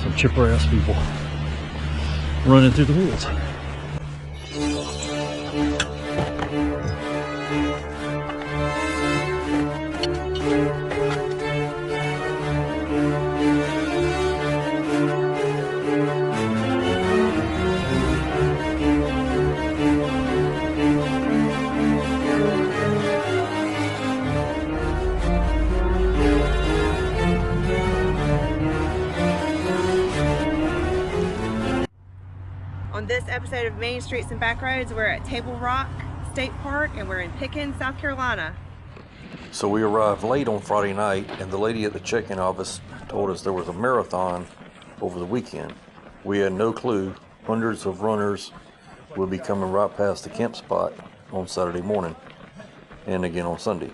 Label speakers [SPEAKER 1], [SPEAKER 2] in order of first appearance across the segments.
[SPEAKER 1] Some chipper ass people running through the woods.
[SPEAKER 2] On this episode of Main Streets and Backroads, we're at Table Rock State Park and we're in Pickens, South Carolina.
[SPEAKER 3] So we arrived late on Friday night, and the lady at the check-in office told us there was a marathon over the weekend. We had no clue. Hundreds of runners will be coming right past the camp spot on Saturday morning and again on Sunday.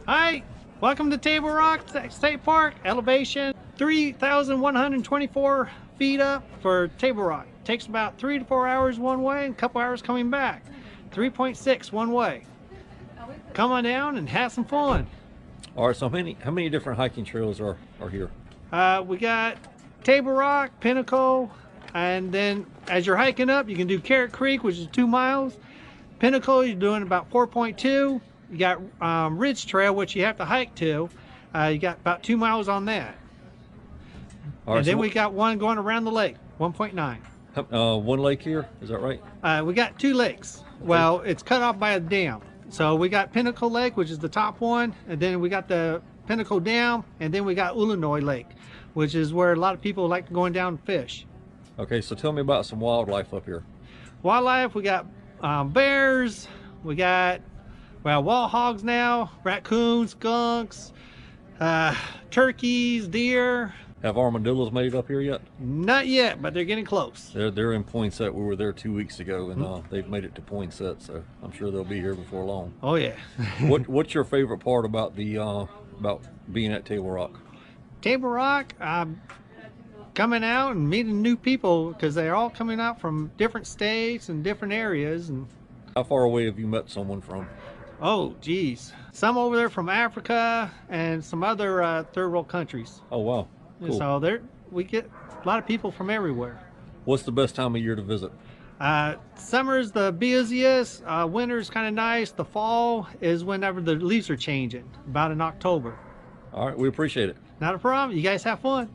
[SPEAKER 4] Hi, welcome to Table Rock State Park. Elevation 3,124 feet up for Table Rock. Takes about 3 to 4 hours one way and a couple hours coming back. 3.6 one way. Come on down and have some fun.
[SPEAKER 1] All right, so how many different hiking trails are here?
[SPEAKER 4] We got Table Rock, Pinnacle, and then as you're hiking up, you can do Carrot Creek, which is 2 miles. Pinnacle, you're doing about 4.2. You got Ridge Trail, which you have to hike to. You got about 2 miles on that.
[SPEAKER 1] All right,
[SPEAKER 4] and then we got one going around the lake, 1.9.
[SPEAKER 1] One lake here, is that right?
[SPEAKER 4] We got 2 lakes. Well, it's cut off by a dam. So we got Pinnacle Lake, which is the top one, and then we got the Pinnacle Dam, and then we got Illinois Lake, which is where a lot of people like going down and fish.
[SPEAKER 1] Okay, so tell me about some wildlife up here.
[SPEAKER 4] Wildlife, we got bears, we got wall hogs now, raccoons, skunks, turkeys, deer.
[SPEAKER 1] Have armadillos made it up here yet?
[SPEAKER 4] Not yet, but they're getting close.
[SPEAKER 1] They're in Poinsett. We were there 2 weeks ago, and they've made it to Poinsett, so I'm sure they'll be here before long.
[SPEAKER 4] Oh yeah.
[SPEAKER 1] What's your favorite part about the about being at Table Rock?
[SPEAKER 4] Table Rock, coming out and meeting new people, because they're all coming out from different states and different areas. And
[SPEAKER 1] how far away have you met someone from?
[SPEAKER 4] oh geez, some over there from Africa and some other third world countries.
[SPEAKER 1] Oh wow, cool.
[SPEAKER 4] So we get a lot of people from everywhere.
[SPEAKER 1] What's the best time of year to visit?
[SPEAKER 4] Summer's the busiest, winter's kind of nice, the fall is whenever the leaves are changing, about in October.
[SPEAKER 1] All right, we appreciate it.
[SPEAKER 4] Not a problem, you guys have fun.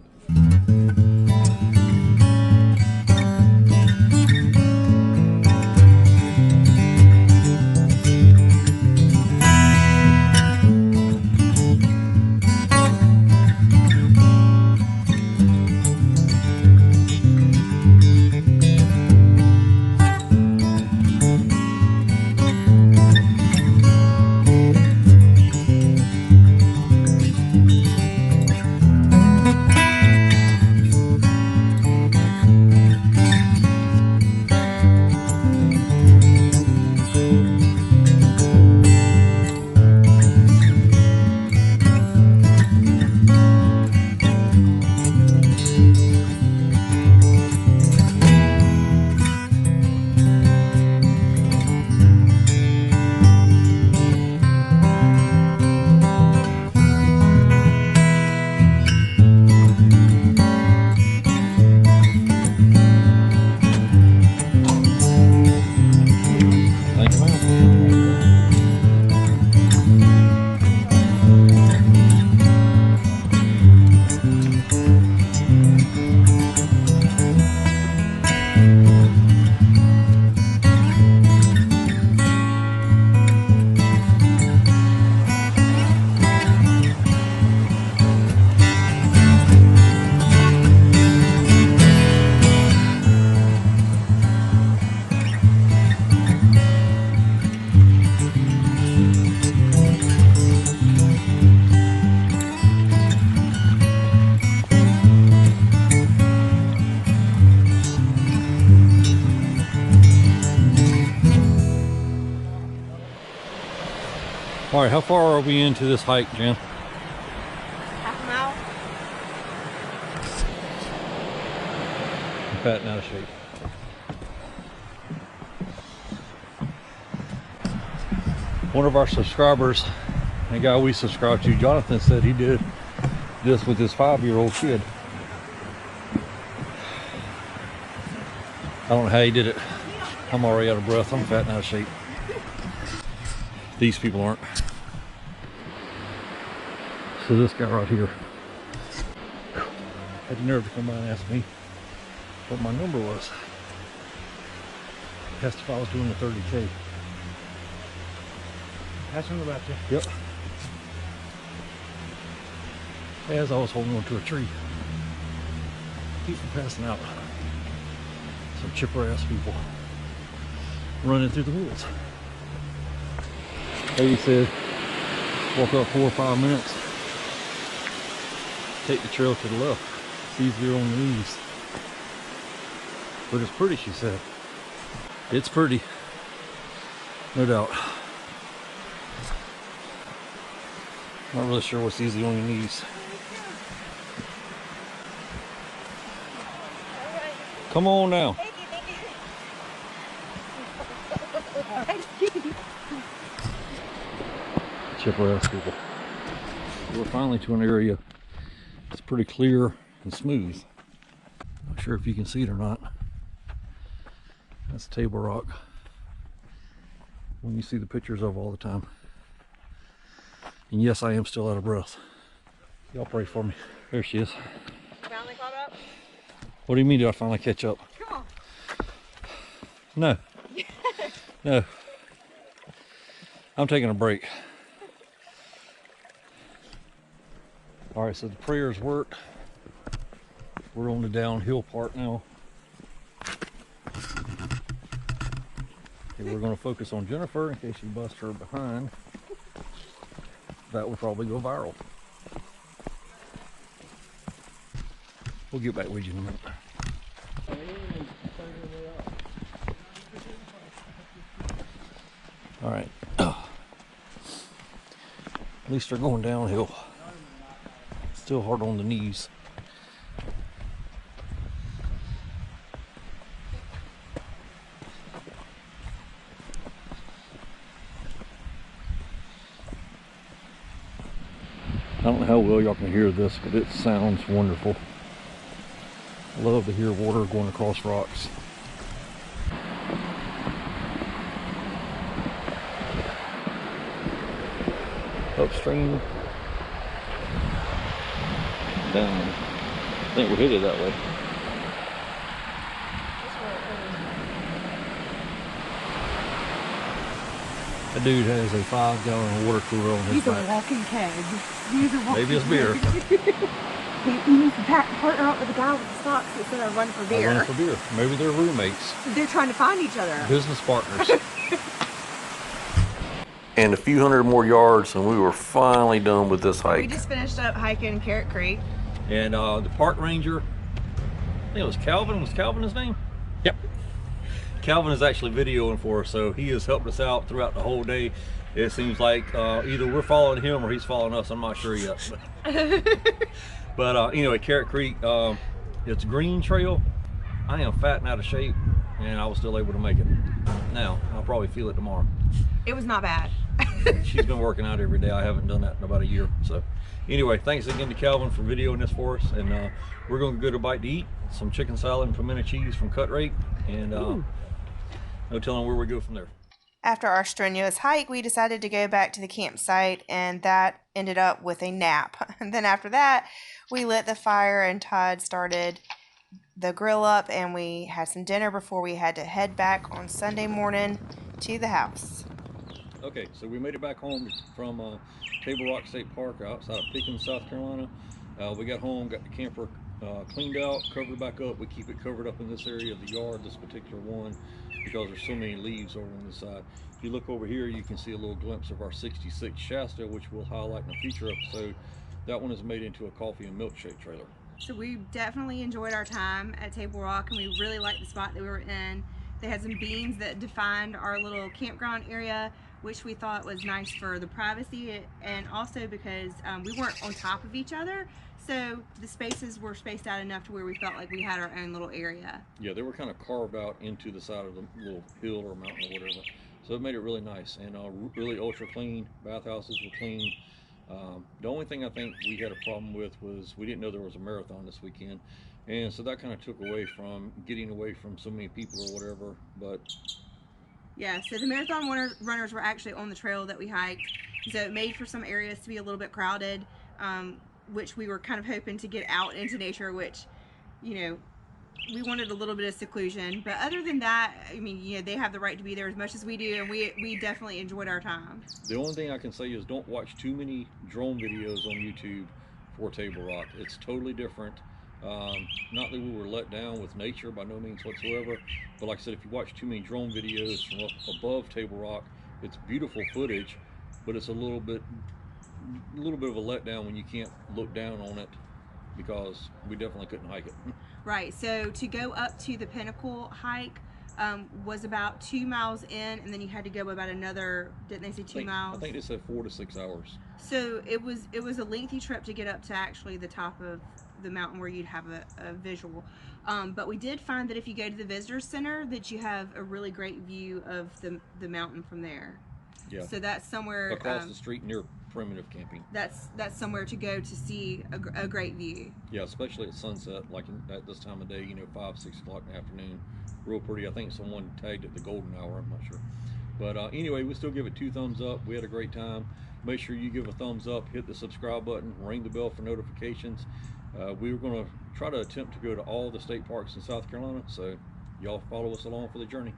[SPEAKER 1] All right, how far are we into this hike, Jen?
[SPEAKER 2] Half a mile.
[SPEAKER 1] I'm fat and out of shape. One of our subscribers, a guy we subscribe to, Jonathan, said he did this with his 5-year-old kid. I don't know how he did it. I'm already out of breath. I'm fat and out of shape. These people aren't. So this guy right here had the nerve to come by and ask me what my number was. Asked if I was doing the 30K.
[SPEAKER 4] Asking about you.
[SPEAKER 1] Yep. As I was holding on to a tree. Keep from passing out. Some chipper ass people running through the woods. Lady said, walk up 4 or 5 minutes. Take the trail to the left. It's easier on the knees. But it's pretty, she said. It's pretty. No doubt. Not really sure what's easy on your knees. Come on now. Chipper ass people. We're finally to an area that's pretty clear and smooth. Not sure if you can see it or not. That's Table Rock. When you see the pictures of all the time. And yes, I am still out of breath. Y'all pray for me. There she is.
[SPEAKER 2] Finally caught up?
[SPEAKER 1] What do you mean, do I finally catch up?
[SPEAKER 2] Come on.
[SPEAKER 1] No. No. I'm taking a break. All right, so the prayers worked. We're on the downhill part now. And we're going to focus on Jennifer in case you bust her behind. That will probably go viral. We'll get back with you in a minute. All right. At least they're going downhill. Still hard on the knees. I don't know how well y'all can hear this, but it sounds wonderful. I love to hear water going across rocks. Upstream. Down. I think we're headed that way. That dude has a 5-gallon water cooler on his
[SPEAKER 2] He's
[SPEAKER 1] back.
[SPEAKER 2] a walking keg. He's a walking
[SPEAKER 1] Maybe it's beer.
[SPEAKER 2] He needs to partner up with the guy with the socks instead of running for
[SPEAKER 1] I
[SPEAKER 2] beer.
[SPEAKER 1] run for beer. Maybe they're roommates,
[SPEAKER 2] They're trying to find each other.
[SPEAKER 1] business partners.
[SPEAKER 3] And a few hundred more yards, and we were finally done with this
[SPEAKER 2] We
[SPEAKER 3] hike.
[SPEAKER 2] just finished up hiking Carrot Creek.
[SPEAKER 1] And the park ranger, I think it was Calvin. Was Calvin his name? Yep. Calvin is actually videoing for us, so he has helped us out throughout the whole day. It seems like either we're following him or he's following us. I'm not sure yet. But anyway, Carrot Creek, it's a green trail. I am fat and out of shape, and I was still able to make it. Now, I'll probably feel it tomorrow.
[SPEAKER 2] It was not bad.
[SPEAKER 1] She's been working out every day. I haven't done that in about a year. So anyway, thanks again to Calvin for videoing this for us. And we're going to go to bite to eat. Some chicken salad and pimento cheese from Cut Rate. And no telling where we go from there.
[SPEAKER 2] After our strenuous hike, we decided to go back to the campsite, and that ended up with a nap. And then after that, we lit the fire and Todd started the grill up, and we had some dinner before we had to head back on Sunday morning to the house.
[SPEAKER 1] Okay, so we made it back home from Table Rock State Park outside of Pickens, South Carolina. We got home, got the camper cleaned out, covered back up. We keep it covered up in this area of the yard, this particular one, because there's so many leaves over on this side. If you look over here, you can see a little glimpse of our 66 Shasta, which we'll highlight in a future episode. That one is made into a coffee and milkshake trailer.
[SPEAKER 2] So we definitely enjoyed our time at Table Rock, and we really liked the spot that we were in. They had some beams that defined our little campground area, which we thought was nice for the privacy, and also because we weren't on top of each other, so the spaces were spaced out enough to where we felt like we had our own little area.
[SPEAKER 1] Yeah, they were kind of carved out into the side of the little hill or mountain or whatever. So it made it really nice, and really ultra clean. Bathhouses were clean. The only thing I think we had a problem with was we didn't know there was a marathon this weekend, and so that kind of took away from getting away from so many people or whatever. But
[SPEAKER 2] yeah, so the marathon runners were actually on the trail that we hiked, so it made for some areas to be a little bit crowded, which we were kind of hoping to get out into nature, which, you know, we wanted a little bit of seclusion. But other than that, I mean, you know, they have the right to be there as much as we do, and we definitely enjoyed our time.
[SPEAKER 1] the only thing I can say is don't watch too many drone videos on YouTube for Table Rock. It's totally different. Not that we were let down with nature, by no means whatsoever, but like I said, if you watch too many drone videos from up above Table Rock, it's beautiful footage, but it's a little bit of a letdown when you can't look down on it, because we definitely couldn't hike it.
[SPEAKER 2] Right, so to go up to the Pinnacle hike was about 2 miles in, and then you had to go about another, didn't they say 2 miles?
[SPEAKER 1] I think they said 4 to 6 hours.
[SPEAKER 2] So it was a lengthy trip to get up to actually the top of the mountain where you'd have a visual. But we did find that if you go to the visitor center, that you have a really great view of the mountain from there.
[SPEAKER 1] Yeah.
[SPEAKER 2] So that's somewhere
[SPEAKER 1] Across the street near primitive camping.
[SPEAKER 2] That's somewhere to go to see a great view.
[SPEAKER 1] Yeah, especially at sunset, like at this time of day, you know, 5, 6 o'clock in the afternoon. Real pretty. I think someone tagged it the golden hour, I'm not sure. But anyway, we still give it 2 thumbs up. We had a great time. Make sure you give a thumbs up, hit the subscribe button, ring the bell for notifications. We were going to try to attempt to go to all the state parks in South Carolina, so y'all follow us along for the journey.